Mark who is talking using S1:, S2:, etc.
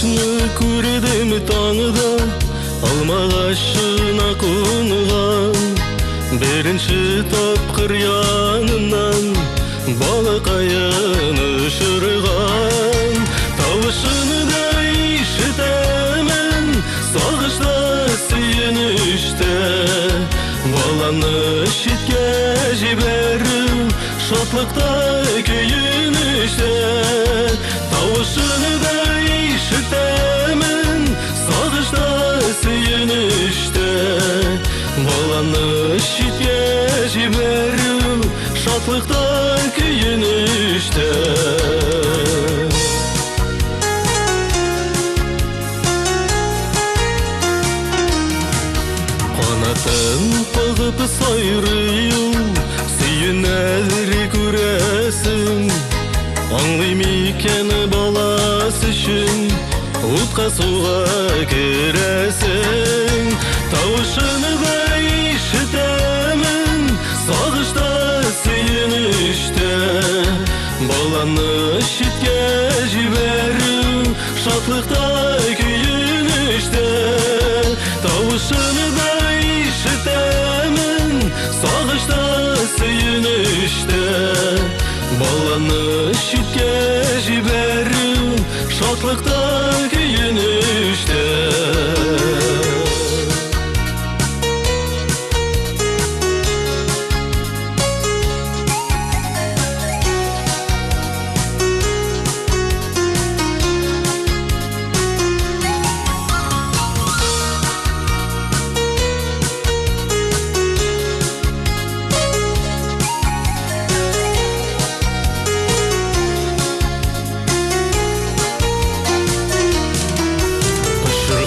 S1: Куашны күрдем таңда, алмағашына қонған. Бірінші тапқыр янынан балақайын ұшырған. Тауышыны да ишітемін, сағышта сүйініште. Баланы шетке жіберу, шатлықта күйініште. Тауышыны да ишітемін, сағышта сүйініште. Баланы шетке жіберу, шатлықта күйініште. Қанатын қағып сайрыю, сүйінәлі көресің. Аңлай мекен балас үшін, ұтқа суға кересің. Тауышыны да ишітемін, сағышта сүйініште. Баланы шетке жіберу, шатлықта күйініште. Тауышыны да ишітемін, сағышта сүйініште. Баланы шетке жіберу, шатлықта